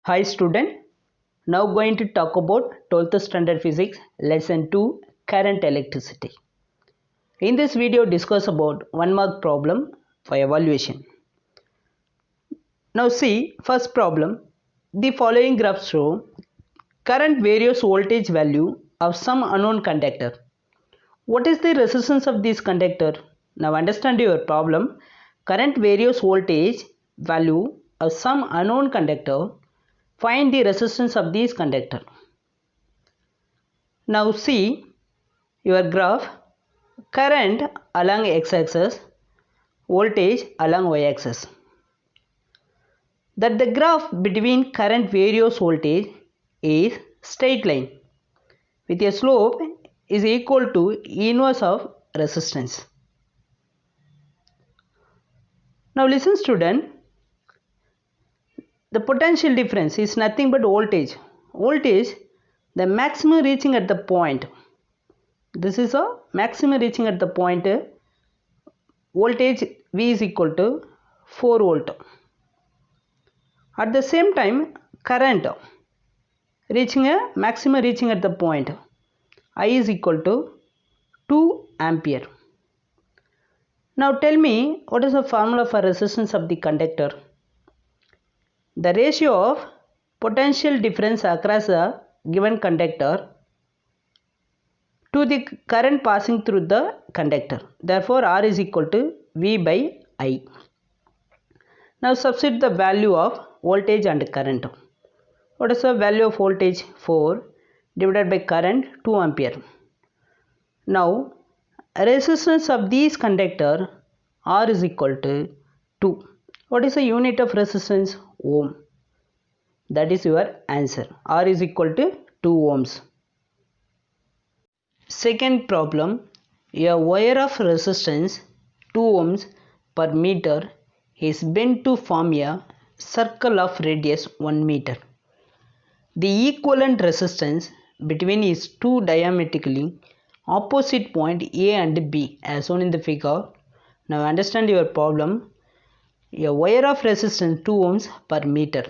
Hi student, now going to talk about 12th standard physics lesson 2 current electricity. In this video discuss about 1 mark problem for evaluation. Now see first problem, the following graphs show current various voltage value of some unknown conductor. What is the resistance of this conductor? Now understand your problem. Current various voltage value of some unknown conductor. Find the resistance of this conductor. Now see your graph, current along x-axis, voltage along y-axis. That the graph between current various voltage is straight line with a slope is equal to inverse of resistance. Now listen student, the potential difference is nothing but voltage. Voltage, the maximum reaching at the point. This is a maximum reaching at the point. Voltage V is equal to 4 volt. At the same time, current reaching a maximum reaching at the point I is equal to 2 ampere. Now tell me what is the formula for resistance of the conductor? The ratio of potential difference across the given conductor to the current passing through the conductor. Therefore, R is equal to V by I. Now substitute the value of voltage and current. What is the value of voltage? 4 divided by current 2 ampere. Now resistance of these conductor R is equal to 2. What is the unit of resistance? Ohm. That is your answer. R is equal to 2 ohms. Second problem, a wire of resistance 2 ohms per meter is bent to form a circle of radius 1 meter. The equivalent resistance between its two diametrically opposite point A and B as shown in the figure. Now understand your problem. A wire of resistance 2 ohms per meter.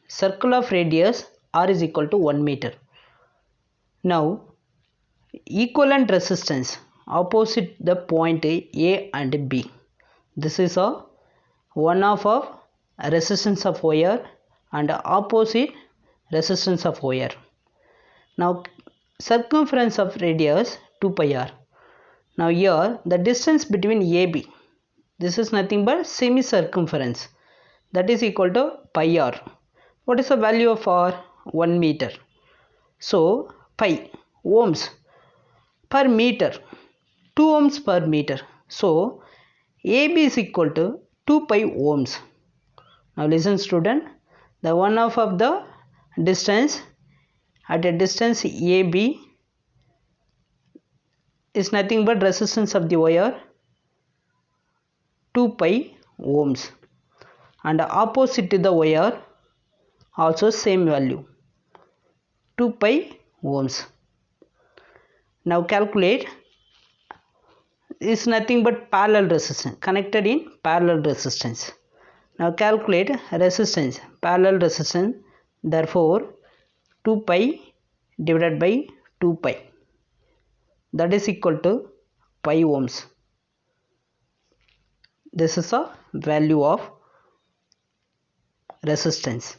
Circle of radius R is equal to 1 meter. Now equivalent resistance opposite the point A and B. This is a one half of resistance of wire and opposite resistance of wire. Now circumference of radius 2 pi r. Now here the distance between AB, this is nothing but semi circumference, that is equal to pi r. What is the value of r? 1 meter. So pi ohms per meter, 2 ohms per meter. So AB is equal to 2 pi ohms. Now listen student, the one half of the distance at a distance AB is nothing but resistance of the wire 2 pi ohms, and opposite to the wire also same value 2 pi ohms. Now calculate, is nothing but parallel resistance, connected in parallel resistance. Now calculate resistance, parallel resistance, therefore 2 pi divided by 2 pi, that is equal to pi ohms. This is a value of resistance.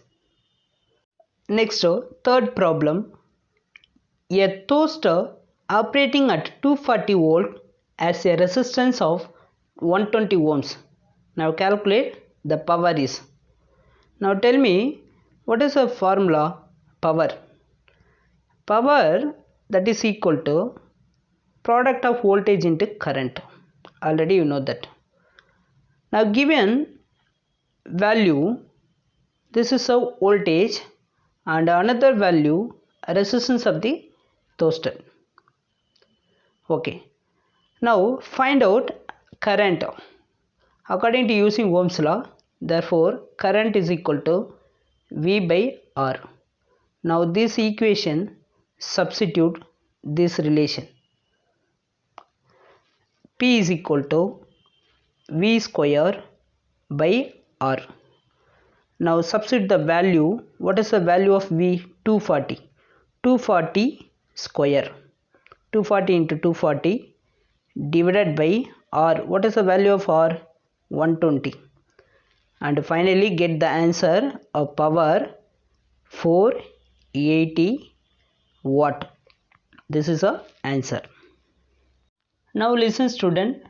Next, third problem, a toaster operating at 240 volt has a resistance of 120 ohms. Now calculate the power is. Now tell me what is the formula power? Power, that is equal to product of voltage into current. Already you know that. Now given value, this is a voltage and another value resistance of the toaster. Okay. Now find out current according to using Ohm's law. Therefore current is equal to V by R. Now this equation substitute this relation. P is equal to V square by R. Now substitute the value. What is the value of V? 240. 240 square. 240 into 240 divided by R. What is the value of R? 120. And finally get the answer of power 480 watt. This is the answer. Now listen student,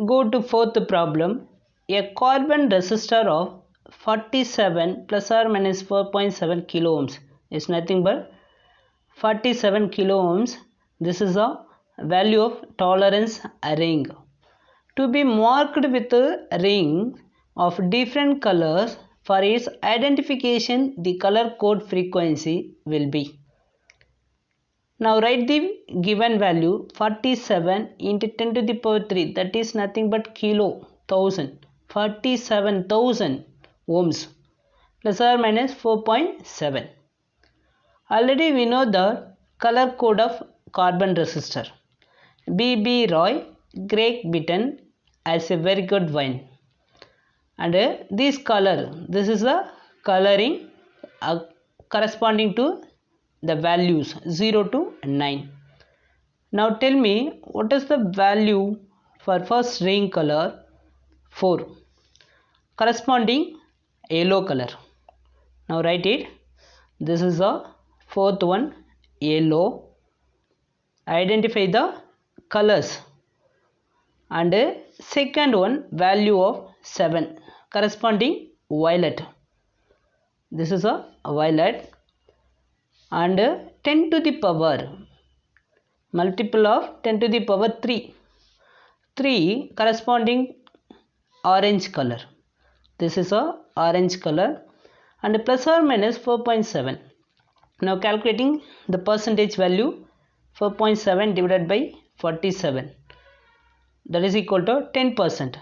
go to fourth problem. A carbon resistor of 47 plus or minus 4.7 kilo ohms is nothing but 47 kilo ohms. This is the value of tolerance ring. To be marked with a ring of different colors, for its identification the color code frequency will be. Now write the given value 47 into 10 to the power 3, that is nothing but kilo, 1000, 47,000 ohms plus or minus 4.7. Already we know the color code of carbon resistor. B.B. Roy, Great Britain, as a very good wine. And this color, this is the coloring corresponding to the values 0 to 9. Now tell me what is the value for first ring color? 4, corresponding yellow color. Now write it. This is the fourth one, yellow. Identify the colors. And second one, value of 7, corresponding violet. This is a violet. And 10 to the power, multiple of 10 to the power 3, 3 corresponding orange color. This is a orange color. And plus or minus 4.7. Now calculating the percentage value, 4.7 divided by 47, that is equal to 10%.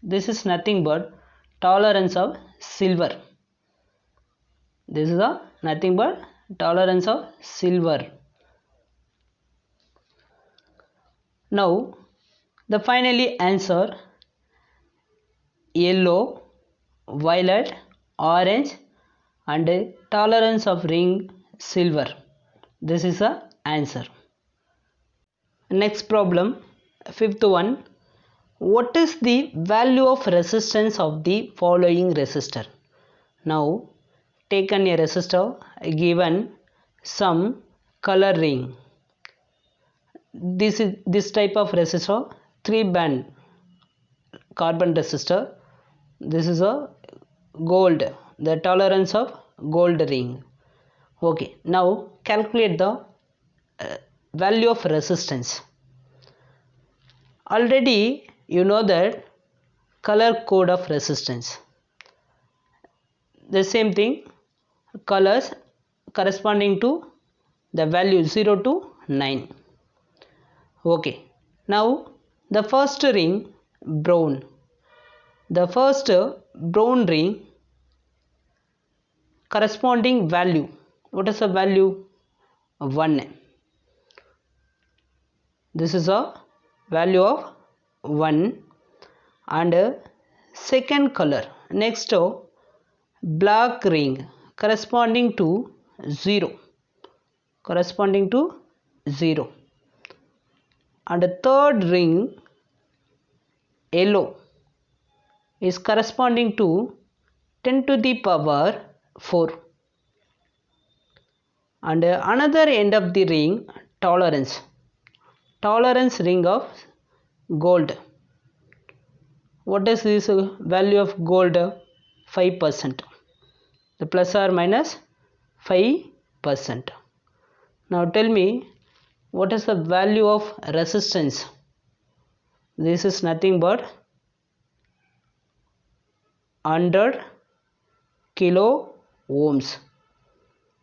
This is nothing but tolerance of silver. This is a nothing but tolerance of silver. Now the finally answer, yellow, violet, orange, and tolerance of ring silver. This is the answer. Next problem, fifth one. What is the value of resistance of the following resistor? Now taken a resistor, given some color ring. This type of resistor, 3 band carbon resistor. This is a gold, the tolerance of gold ring. Okay, now calculate the value of resistance. Already you know that color code of resistance. The same thing, colors corresponding to the value 0 to 9. Okay, now the first ring, brown. The first brown ring corresponding value, what is the value? 1. This is a value of 1. And second color, next black ring corresponding to 0, corresponding to 0. And the third ring, yellow, is corresponding to 10 to the power 4. And another end of the ring, tolerance ring of gold. What is this value of gold? 5%, the plus or minus 5%. Now tell me what is the value of resistance? This is nothing but 100 kilo ohms,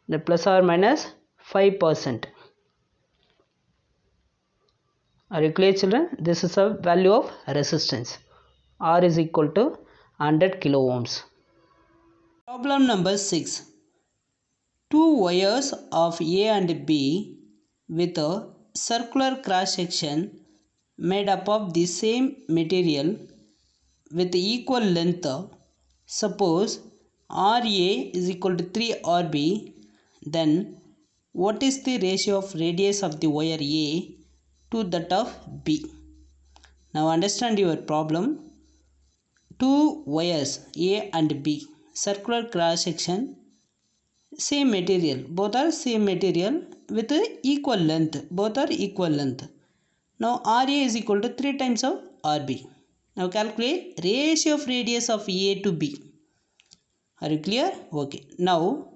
the plus or minus 5%. Are you clear children? This is a value of resistance. R is equal to 100 kilo ohms. Problem number 6. Two wires of A and B with a circular cross section made up of the same material with equal length. Suppose RA is equal to 3 RB, then what is the ratio of radius of the wire A to that of B? Now understand your problem. Two wires A and B, circular cross section, same material, both are same material with equal length, both are equal length. Now RA is equal to 3 times of RB. Now calculate ratio of radius of A to B. Are you clear? Okay. Now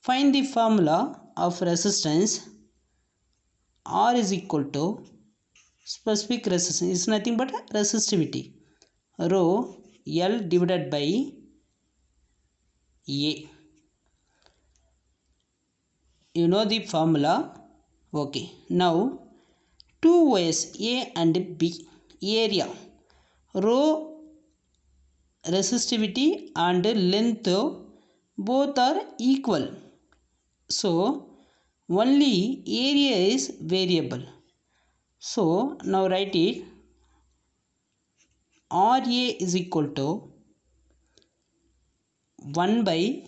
find the formula of resistance. R is equal to specific resistance is nothing but resistivity. Rho L divided by A. You know the formula. Okay. Now two wires A and B, area, rho resistivity and length both are equal. So only area is variable. So now write it. RA is equal to 1 by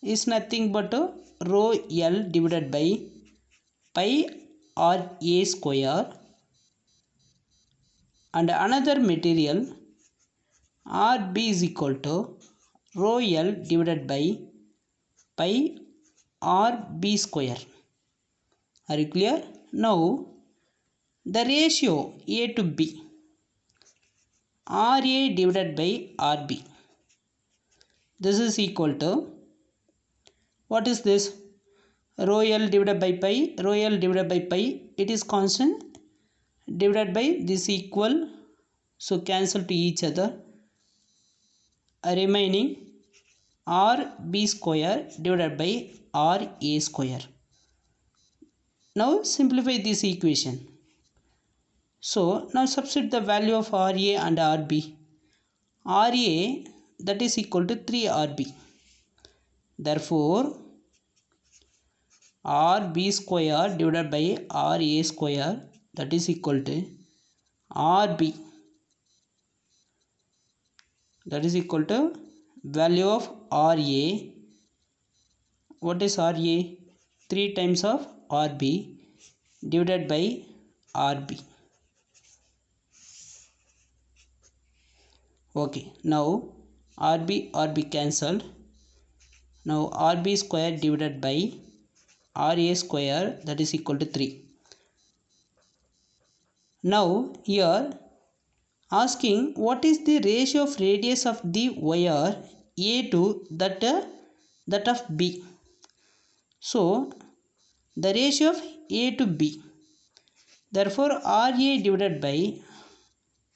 is nothing but rho L divided by pi RA square, and another material RB is equal to rho L divided by pi RB square. Are you clear? Now the ratio A to B, RA divided by RB, this is equal to, what is this? Rho L divided by pi, rho L divided by pi, it is constant, divided by this equal, so cancel to each other, remaining RB square divided by RA square. Now simplify this equation. So now substitute the value of RA and RB. RA that is equal to 3 RB. Therefore RB square divided by RA square, that is equal to RB, that is equal to value of RA. What is RA? 3 times of RB divided by RB. Okay, now RB cancelled. Now RB square divided by RA square, that is equal to 3. Now here asking what is the ratio of radius of the wire A to that of B. So the ratio of A to B, therefore RA divided by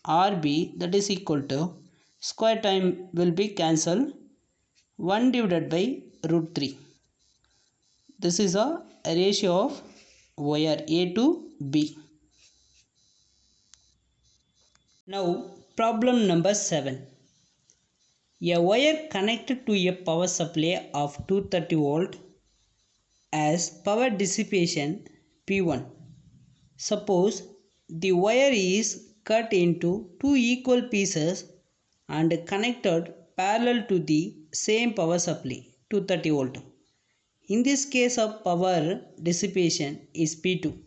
RB, that is equal to, square time will be cancelled, 1 divided by root 3. This is a ratio of wire A to B. Now problem number 7. A wire connected to a power supply of 230 volt has power dissipation P1. Suppose the wire is cut into two equal pieces and connected parallel to the same power supply 230 volt. In this case of power dissipation is P2.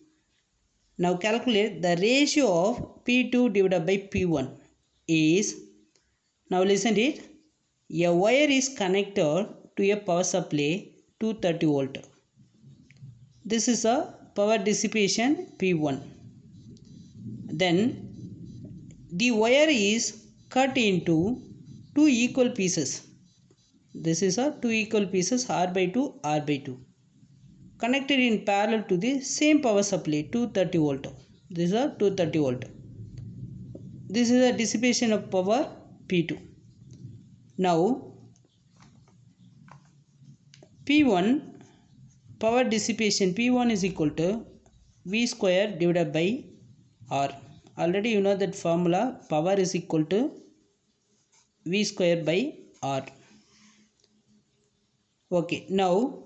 Now calculate the ratio of P2 divided by P1 is, now listen to it, a wire is connected to a power supply 230 volt. This is a power dissipation P1. Then the wire is cut into two equal pieces. This is a two equal pieces R by 2, R by 2. Connected in parallel to the same power supply 230 volt. This is a 230 volt. This is a dissipation of power P2. Now P1 power dissipation P1 is equal to V square divided by R. Already you know that formula, power is equal to V square by R. Okay, now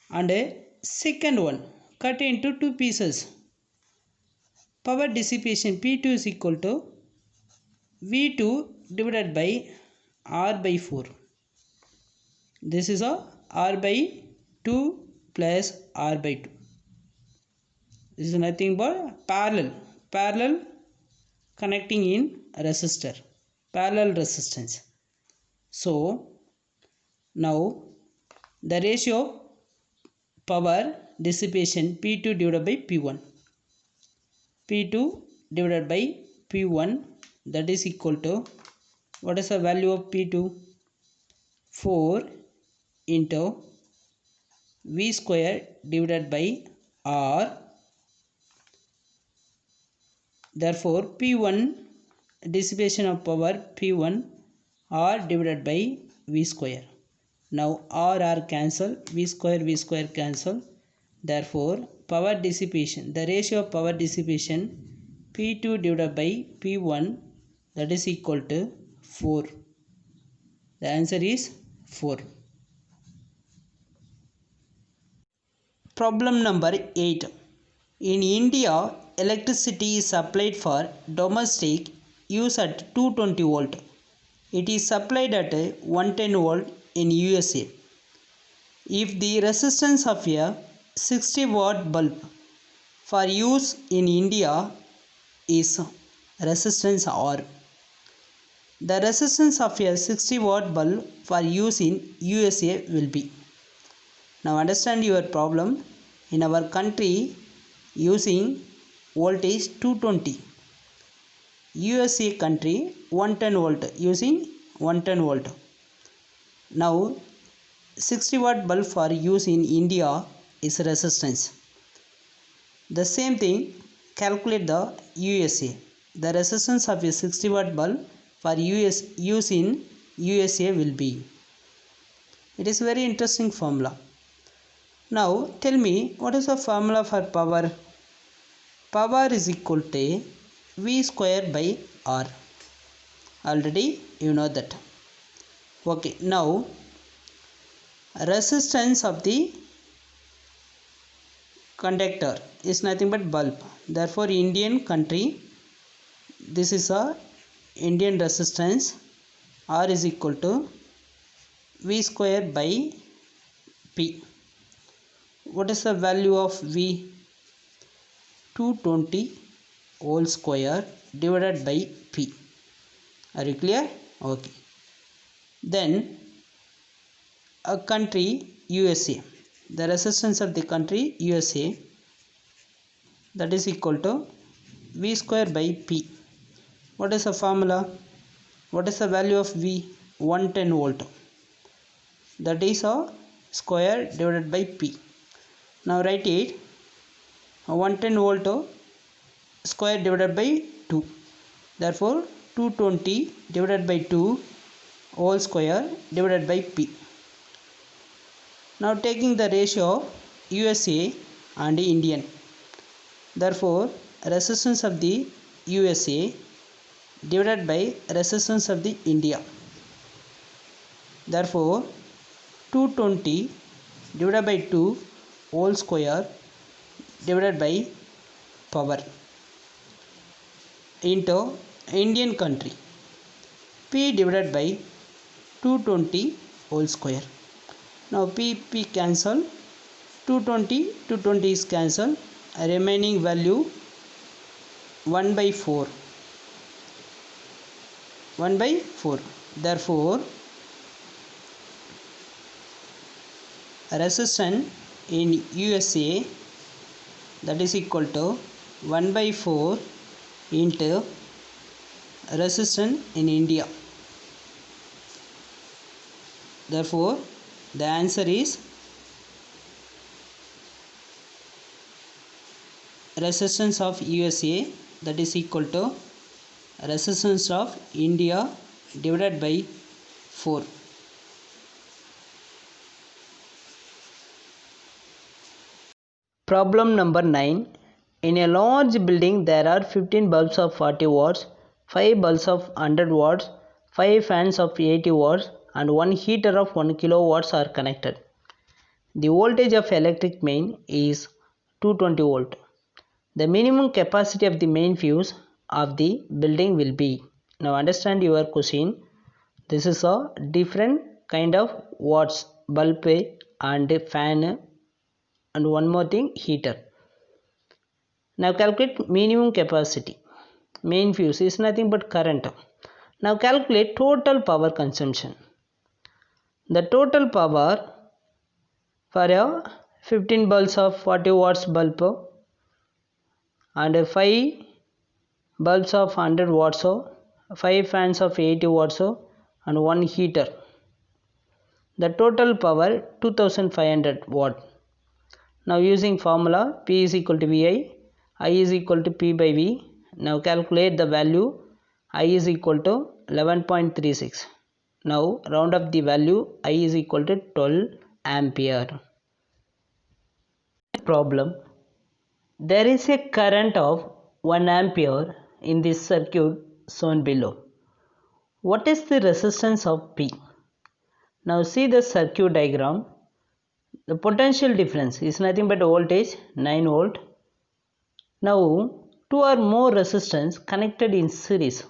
and a second one, cut into two pieces. Power dissipation P2 is equal to V2 divided by R by 4. This is a R by 2 plus R by 2. This is nothing but parallel connecting in resistor, parallel resistance. So now the ratio power dissipation P2 divided by P1, P2 divided by P1, that is equal to, what is the value of P2? 4 into V square divided by R. Therefore P1 dissipation of power P1 R divided by V square. Now R cancel, V square cancel. Therefore power dissipation, the ratio of power dissipation P2 divided by P1, that is equal to 4. The answer is 4. Problem number 8. In India, electricity is supplied for domestic use at 220 volt. It is supplied at 110 volt in USA. If the resistance of a 60 watt bulb for use in India is resistance R, the resistance of a 60 watt bulb for use in USA will be. Now understand your problem. In our country using voltage 220, USA country 110 volt, using 110 volt. Now 60 watt bulb for use in India is resistance. The same thing, calculate the USA. The resistance of a 60 watt bulb for use in USA will be. It is very interesting formula. Now tell me, what is the formula for power? Power is equal to V square by R. Already you know that. Okay, now resistance of the conductor is nothing but bulb. Therefore Indian country, this is a Indian resistance, R is equal to V square by P. What is the value of V? 220 whole square divided by P. Are you clear? Okay. Then a country USA, the resistance of the country USA, that is equal to V square by P. What is the formula? What is the value of V? 110 volt. That is a square divided by P. Now write it, 110 volt square divided by 2. Therefore 220 divided by 2 whole square divided by P. Now taking the ratio of USA and Indian. Therefore resistance of the USA divided by resistance of the India. Therefore 220 divided by 2 whole square divided by power into Indian country, P divided by 220 whole square. Now P cancel, 220 is cancelled, remaining value 1 by 4. Therefore resistance in USA, that is equal to 1 by 4 into resistance in India. Therefore the answer is resistance of USA, that is equal to resistance of India divided by 4. Problem number 9. In a large building there are 15 bulbs of 40 watts, 5 bulbs of 100 watts, 5 fans of 80 watts and 1 heater of 1 kilowatts are connected. The voltage of electric main is 220 volt. The minimum capacity of the main fuse of the building will be. Now understand your question. This is a different kind of watts bulb and fan and one more thing, heater. Now calculate minimum capacity. Main fuse is nothing but current. Now calculate total power consumption. The total power for a 15 bulbs of 40 watts bulb and 5 bulbs of 100 watts, 5 fans of 80 watts and 1 heater. The total power 2500 watt. Now using formula P is equal to VI, I is equal to P by V. Now calculate the value. I is equal to 11.36. Now round up the value. I is equal to 12 ampere. Problem. There is a current of 1 ampere in this circuit shown below. What is the resistance of P? Now see the circuit diagram. The potential difference is nothing but voltage 9 volt. Now two or more resistance connected in series.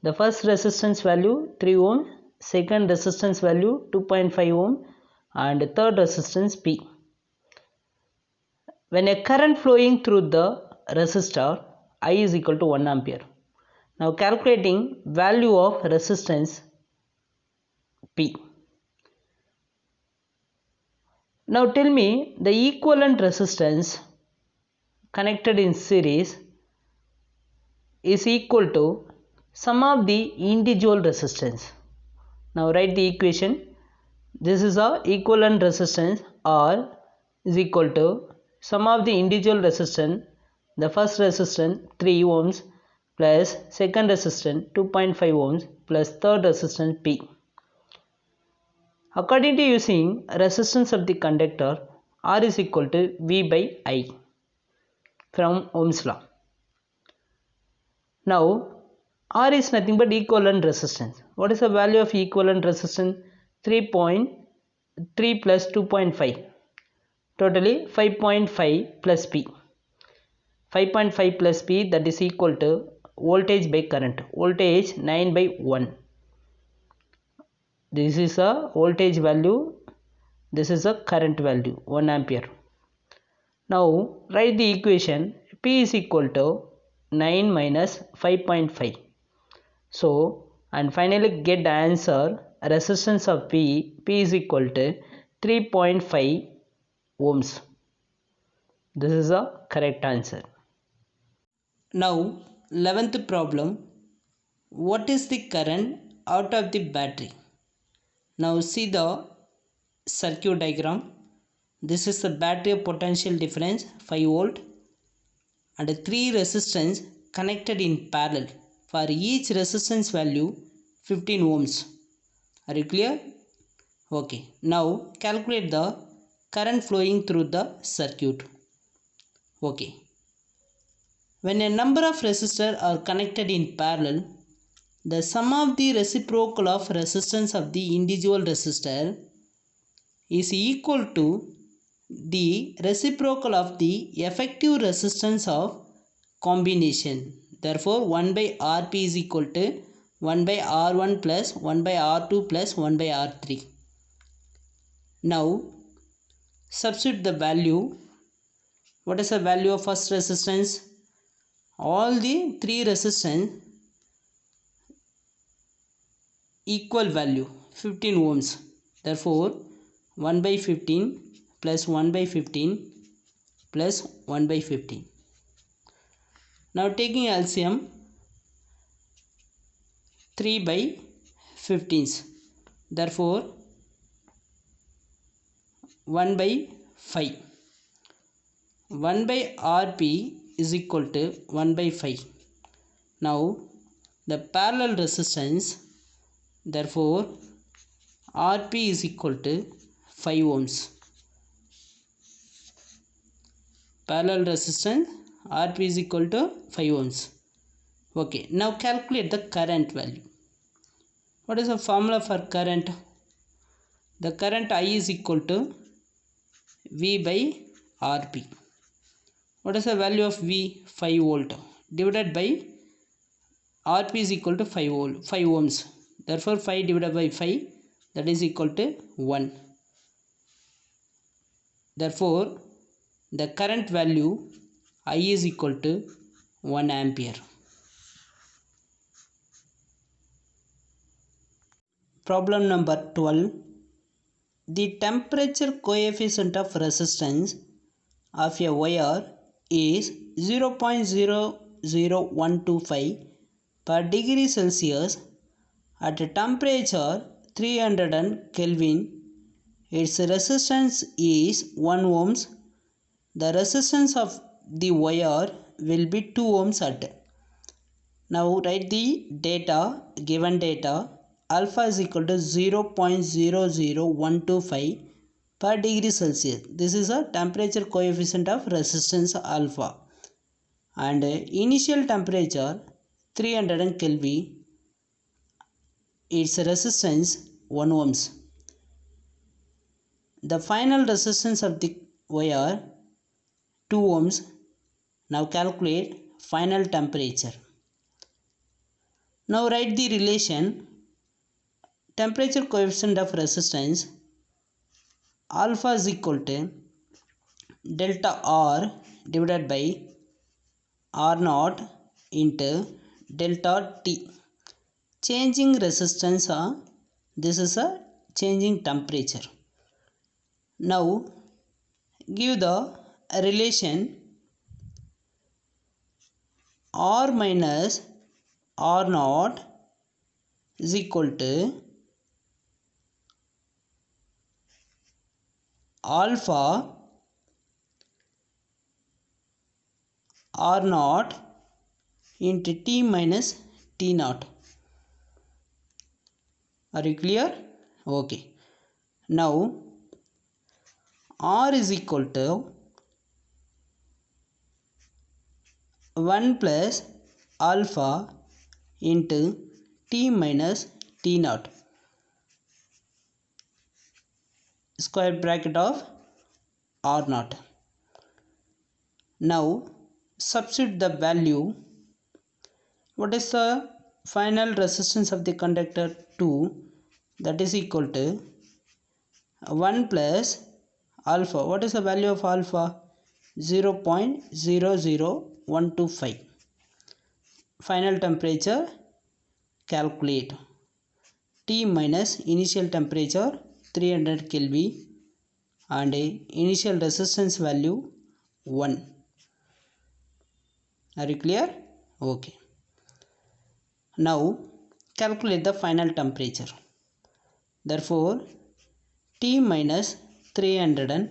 The first resistance value 3 ohm, second resistance value 2.5 ohm and third resistance P. When a current flowing through the resistor, I is equal to 1 ampere. Now calculating value of resistance P. Now tell me the equivalent resistance connected in series is equal to sum of the individual resistance. Now write the equation. This is a equivalent resistance R is equal to sum of the individual resistance. The first resistance 3 ohms plus second resistance 2.5 ohms plus third resistance P. According to using resistance of the conductor, R is equal to V by I from Ohm's law. Now R is nothing but equivalent resistance. What is the value of equivalent resistance? 3.3 plus 2.5. Totally 5.5 plus P. 5.5 plus P, that is equal to voltage by current. Voltage 9 by 1. This is a voltage value. This is a current value 1 ampere. Now write the equation. P is equal to 9 minus 5.5. So and finally get the answer. Resistance of P is equal to 3.5 ohms. This is a correct answer. Now 11th problem. What is the current out of the battery? Now see the circuit diagram. This is the battery potential difference 5 volt and 3 resistance connected in parallel. For each resistance value 15 ohms. Are you clear? Okay. Now calculate the current flowing through the circuit. Okay. When a number of resistors are connected in parallel, the sum of the reciprocal of resistance of the individual resistor is equal to the reciprocal of the effective resistance of combination. Therefore 1 by Rp is equal to 1 by R1 plus 1 by R2 plus 1 by R3. Now substitute the value. What is the value of first resistance? All the 3 resistance equal value 15 ohms. Therefore 1 by 15 plus 1 by 15 plus 1 by 15. Now taking LCM 3 by 15s. Therefore 1 by 5. 1 by Rp is equal to 1 by 5. Now the parallel resistance, therefore Rp is equal to 5 ohms. Parallel resistance Rp is equal to 5 ohms. Okay, now calculate the current value. What is the formula for current? The current I is equal to V by Rp. What is the value of V? 5 volt divided by Rp is equal to 5 ohms. Therefore 5 divided by 5, that is equal to 1. Therefore the current value I is equal to 1 ampere. Problem number 12. The temperature coefficient of resistance of a wire is 0.00125 per degree Celsius at a temperature 300 Kelvin. Its resistance is 1 ohms. The resistance of the wire will be 2 ohms at. Now write the data, given data. Alpha is equal to 0.00125 per degree Celsius. This is a temperature coefficient of resistance alpha. And initial temperature 300 Kelvin. Its resistance 1 ohms. The final resistance of the wire 2 ohms. Now calculate final temperature. Now write the relation temperature coefficient of resistance alpha is equal to delta R divided by R naught into delta T. Changing resistance, this is a changing temperature. Now give the relation R minus R naught is equal to alpha R naught into T minus T naught. Are you clear? Okay. Now R is equal to 1 plus alpha into T minus T naught, square bracket of R naught. Now substitute the value. What is the final resistance of the conductor? 2. That is equal to 1 plus alpha. What is the value of alpha? 0.00125. Final temperature calculate. T minus initial temperature 300 Kelvin and initial resistance value 1. Are you clear? Okay. Now calculate the final temperature. Therefore T minus 300,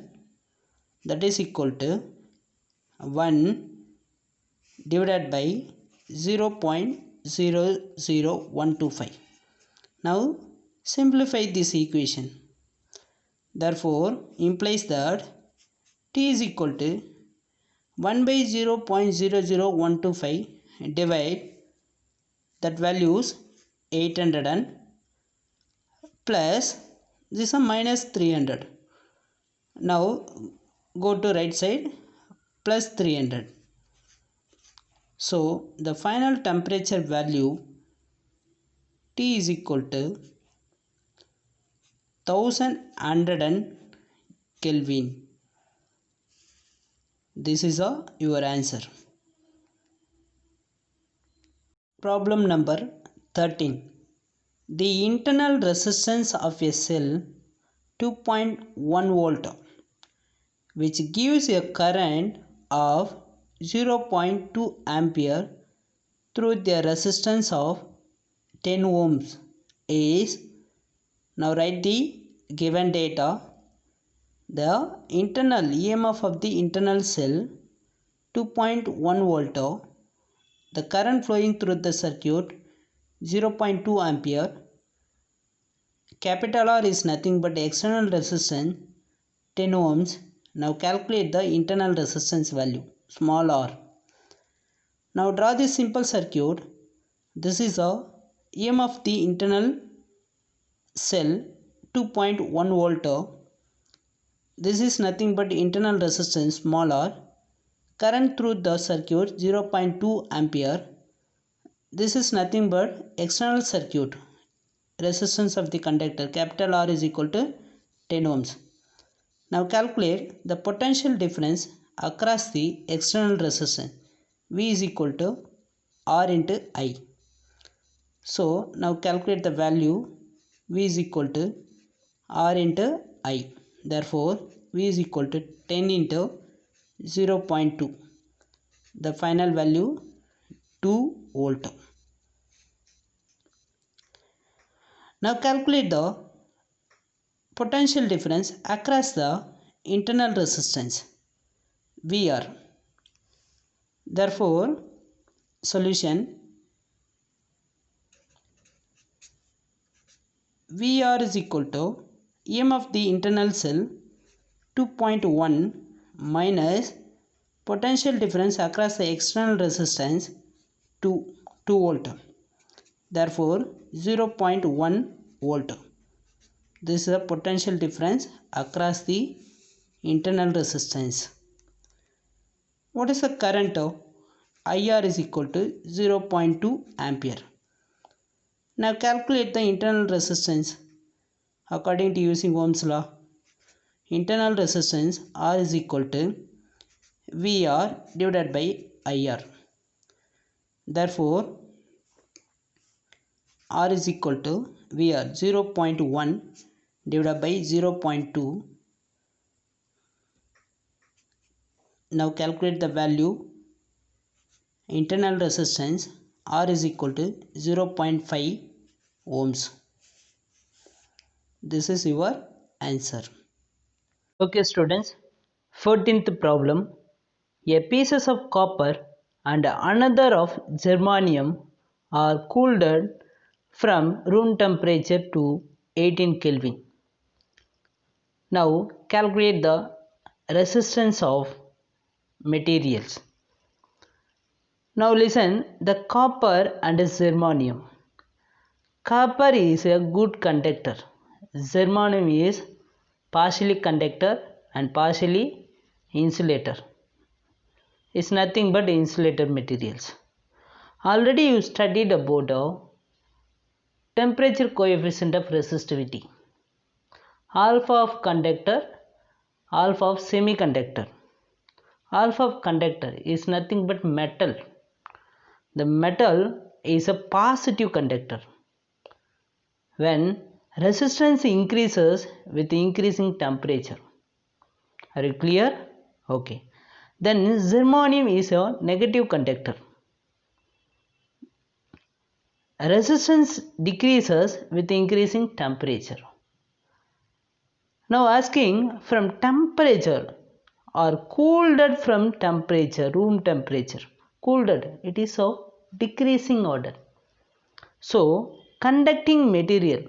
that is equal to 1 divided by 0.00125. Now simplify this equation. Therefore implies that T is equal to 1 by 0.00125 divide that values 800 plus this is minus 300. Now go to right side, plus 300. So the final temperature value T is equal to 1100 Kelvin. This is your answer. Problem number 13. The internal resistance of a cell 2.1 volt, which gives a current of 0.2 ampere through the resistance of 10 ohms is. Now write the given data. The internal EMF of the internal cell 2.1 volt. The current flowing through the circuit 0.2 ampere. Capital R is nothing but external resistance 10 ohms. Now calculate the internal resistance value, small r. Now draw this simple circuit. This is a EMF of the internal cell 2.1 volt. This is nothing but internal resistance small r. Current through the circuit 0.2 ampere. This is nothing but external circuit resistance of the conductor, capital R is equal to 10 ohms. Now calculate the potential difference across the external resistance. V is equal to R into I. So now calculate the value. V is equal to R into I. Therefore V is equal to 10 into 0.2. The final value 2 volt. Now calculate the potential difference across the internal resistance VR. Therefore solution VR is equal to EM of the internal cell 2.1 minus potential difference across the external resistance 2 volt. Therefore 0.1 volt. This is the potential difference across the internal resistance. What is the current of IR is equal to 0.2 ampere. Now calculate the internal resistance according to using Ohm's law. Internal resistance R is equal to VR divided by IR. Therefore R is equal to VR 0.1 divided by 0.2. Now calculate the value. Internal resistance R is equal to 0.5 ohms. This is your answer. Okay students, 14th problem. A pieces of copper and another of germanium are cooled from room temperature to 18 Kelvin. Now calculate the resistance of materials. Now listen, the copper and germanium. Copper is a good conductor. Germanium is partially conductor and partially insulator. It's nothing but insulator materials. Already you studied about temperature coefficient of resistivity. Alpha of conductor, alpha of semiconductor. Alpha of conductor is nothing but metal. The metal is a positive conductor. When resistance increases with increasing temperature. Are you clear? Okay. Then germanium is a negative conductor. Resistance decreases with increasing temperature. Now asking from temperature or cooled from temperature, room temperature. Cooled, it is of decreasing order. So conducting material,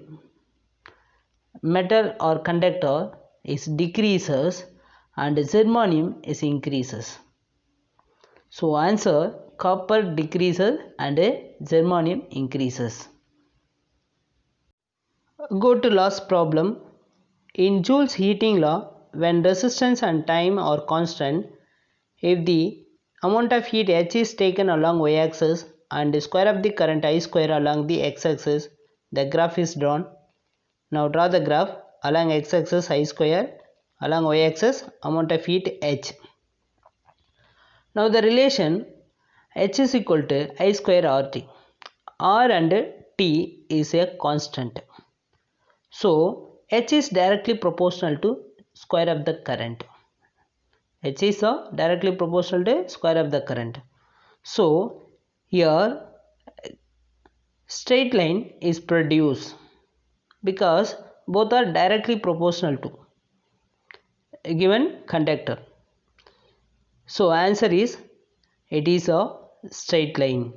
metal or conductor is decreases and germanium is increases. So answer, copper decreases and germanium increases. Go to last problem. In Joule's heating law, when resistance and time are constant, if the amount of heat H is taken along y-axis and the square of the current I square along the x-axis, the graph is drawn. Now draw the graph. Along x-axis I square, along y-axis amount of heat H. Now the relation H is equal to I square RT. R and T is a constant. So H is directly proportional to square of the current. H is directly proportional to square of the current. So here straight line is produced because both are directly proportional to a given conductor. So answer is, it is a straight line.